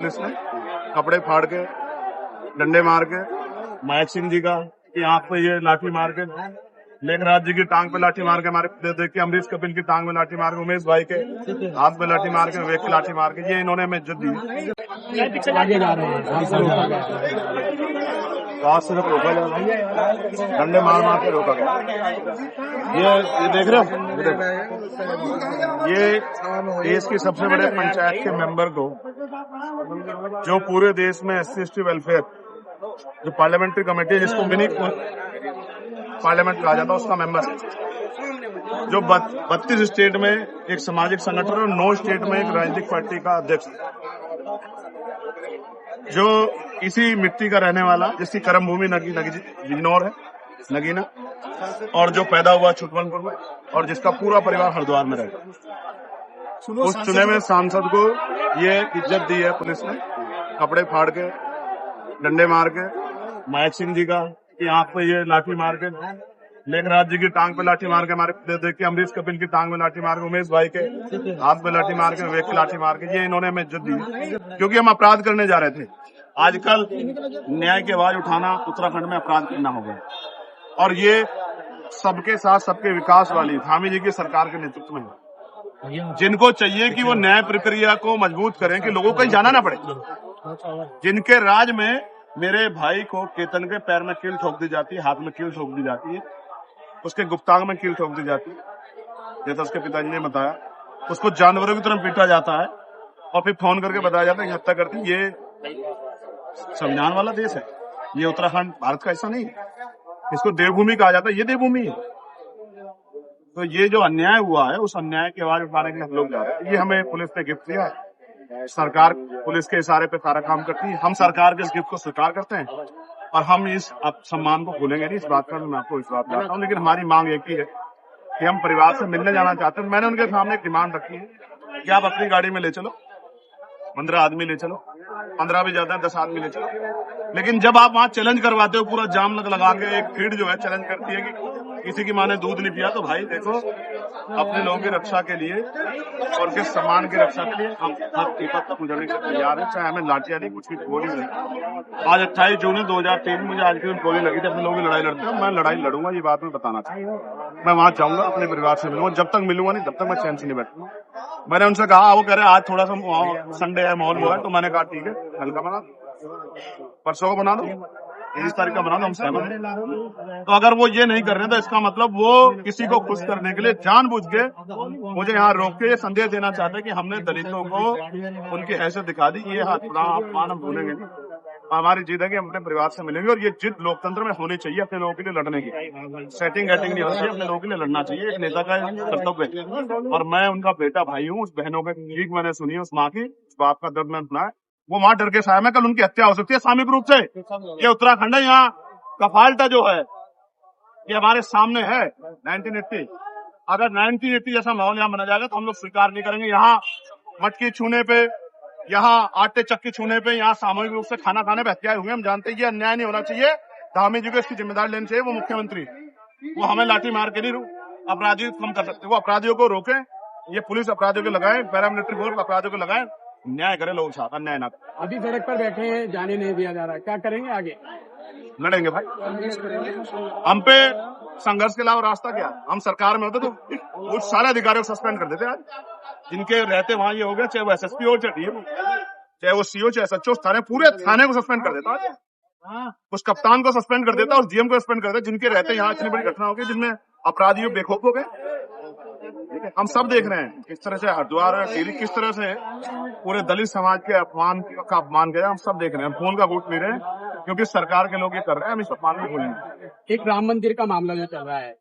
Police ने कपड़े फाड़ के डंडे मार के महेश सिंह जी का की आंख पे ये लाठी मार के, लेखराज जी की टांग पे लाठी मार के, हमारे देख के अमरीश कपिल की टांग में लाठी मार के, उमेश भाई के हाथ में लाठी मार के, विवेक की लाठी मार के, ये इन्होंने हमें इज्जत दी। आगे जा रहे हैं रात सिर्फ रोका जा रहा है, डंडे मार मार के रोका गया। ये देख रहे हो, ये देश के सबसे बड़े पंचायत के मेंबर को, जो पूरे देश में SC/ST वेलफेयर जो पार्लियामेंट्री कमेटी है, जिसको मिनी पार्लियामेंट कहा जाता है, उसका मेंबर है, जो 32 स्टेट में एक सामाजिक संगठन और 9 स्टेट में एक राजनीतिक पार्टी का अध्यक्ष, जो इसी मिट्टी का रहने वाला, जिसकी कर्म भूमि बिजनौर है, नगीना, और जो पैदा हुआ छुटवनपुर में, और जिसका पूरा परिवार हरिद्वार में रहता, उस चुने में सांसद को ये इज्जत दी है पुलिस ने, कपड़े फाड़ के डंडे मार के, महेश सिंह जी का की आंख पे ये लाठी मार के, लेखराज जी की टांग पे लाठी मार के, हमारे देख के अमरीश कपिल की टांग में लाठी मार के, उमेश भाई के हाथ में लाठी मार के, विवेक की लाठी मार के, ये इन्होंने हमें इज्जत दी, क्योंकि हम अपराध करने जा रहे थे। आजकल न्याय की आवाज उठाना उत्तराखंड में अपराध करना हो गया, और ये सबके साथ सबके विकास वाली धामी जी की सरकार के नेतृत्व में है, जिनको चाहिए कि वो न्याय प्रक्रिया को मजबूत करें कि लोगों को कहीं जाना ना पड़े। जिनके राज में मेरे भाई को केतन के पैर में कील ठोक दी जाती है, हाथ में कील ठोक दी जाती है, उसके गुप्तांग में कील ठोक दी जाती है, जैसा उसके पिताजी ने बताया, उसको जानवरों की तरह पीटा जाता है, और फिर फोन करके बताया जाता है कि हत्या करती। ये संविधान वाला देश है, ये उत्तराखंड भारत का हिस्सा नहीं है, इसको देवभूमि कहा जाता है, ये देवभूमि है। तो ये जो अन्याय हुआ है, उस अन्याय की आवाज उठाने के लिए हम लोग जा रहे हैं। ये हमें पुलिस ने गिफ्ट दिया है, सरकार पुलिस के इशारे पे सारा काम करती है, हम सरकार के इस गिफ्ट को स्वीकार करते हैं, और हम इस सम्मान को भूलेंगे नहीं। इस बात का मैं आपको विश्वास दिलाता हूँ, लेकिन हमारी मांग एक ही है कि हम परिवार से मिलने जाना चाहते हैं। मैंने उनके सामने एक डिमांड रखी है कि आप अपनी गाड़ी में ले चलो, 15 आदमी ले चलो, 15 भी ज्यादा, 10 आदमी ले चलो, लेकिन जब आप वहाँ चैलेंज करवाते हो, पूरा जाम लगा के, एक भीड़ जो है चैलेंज करती है कि किसी की माँ ने दूध नहीं पिया, तो भाई देखो, अपने लोगों की रक्षा के लिए और उनके सम्मान की रक्षा के लिए हम हर कीमत तक गुजरने के तैयार है, चाहे हमें लाठी आदि कुछ भी गोली मिले। आज 28 जून 2023 में मुझे आज के दिन गोली लगी थी, अपने लोगों की लड़ाई लड़ते हैं, मैं लड़ाई लड़ूंगा, ये बात मैं बताना चाहता हूँ। मैं वहां जाऊंगा, अपने परिवार से मिलूंगा, जब तक मिलूंगा नहीं तब तक मैं चैन से नहीं बैठूंगा। मैंने उनसे कहा, वो कह रहे आज थोड़ा सा संडे है, माहौल हुआ है, तो मैंने कहा ठीक है, हल्का बना, परसों को बना दो, 30 तारीख का बना दो, हम सहमत हैं। तो अगर वो ये नहीं कर रहे, तो इसका मतलब वो किसी को खुश करने के लिए जानबूझ के मुझे यहाँ रोक के ये संदेश देना चाहते हैं कि हमने दलितों को उनकी हैसियत दिखा दी। ये अपमान हम भूलेंगे नहीं, हमारी जिद है कि हम अपने परिवार से मिलेंगे, और ये जिद लोकतंत्र में होनी चाहिए, अपने लोगों के लिए लड़ने की सेटिंग नहीं होनी चाहिए, अपने लोगों के लिए लड़ना चाहिए, एक नेता का कर्तव्य है। और मैं उनका बेटा भाई हूँ, उस बहनों की चीख मैंने सुनी है, उस माँ की, उस बाप का दर्द मैंने सुना है, वो माँ डर के साया में कल उनकी हत्या हो सकती है सामूहिक रूप से। ये उत्तराखंड है, यहाँ कफालटा जो है ये हमारे सामने है 1980। अगर 1980 जैसा माहौल यहाँ बना जाएगा तो हम लोग स्वीकार नहीं करेंगे। यहाँ मटकी छूने पे, यहाँ आटे चक्की छूने पे, यहाँ सामूहिक रूप से खाना खाने पे हत्याएं हुई, हम जानते हैं ये अन्याय नहीं होना चाहिए। धामी जी को इसकी जिम्मेदारी लेनी चाहिए, वो मुख्यमंत्री, वो हमें लाठी मार के नहीं अपराधी कम कर सकते, वो अपराधियों को रोके, ये पुलिस अपराधियों को लगाए, पैरामिलिट्री फोर्स अपराधियों को लगाए, न्याय करे लोगों के साथ, अन्याय ना करे। अभी सड़क पर बैठे हैं, जाने नहीं दिया जा रहा है, क्या करेंगे आगे? लड़ेंगे भाई, हम पे संघर्ष के अलावा रास्ता क्या? हम सरकार में होते तो उस सारे अधिकारियों को सस्पेंड कर देते आज, जिनके रहते वहां ये हो गया, चाहे वो SSP हो, चाहे DM, चाहे वो CO, चाहे SHO, पूरे थाने को सस्पेंड कर देता, उस कप्तान को सस्पेंड कर देता और GM को सस्पेंड कर देता, जिनके रहते यहाँ इतनी बड़ी घटना हो गई जिनमें अपराधियों बेखौफ हो गए। हम सब देख रहे हैं किस तरह से हरिद्वार और टिहरी किस तरह से पूरे दलित समाज के अपमान का अपमान गया, हम सब देख रहे हैं, हम फोन का वोट ले रहे हैं, क्योंकि सरकार के लोग ये कर रहे हैं, हम इस अपमान को भूलेंगे। एक राम मंदिर का मामला जो चल रहा है,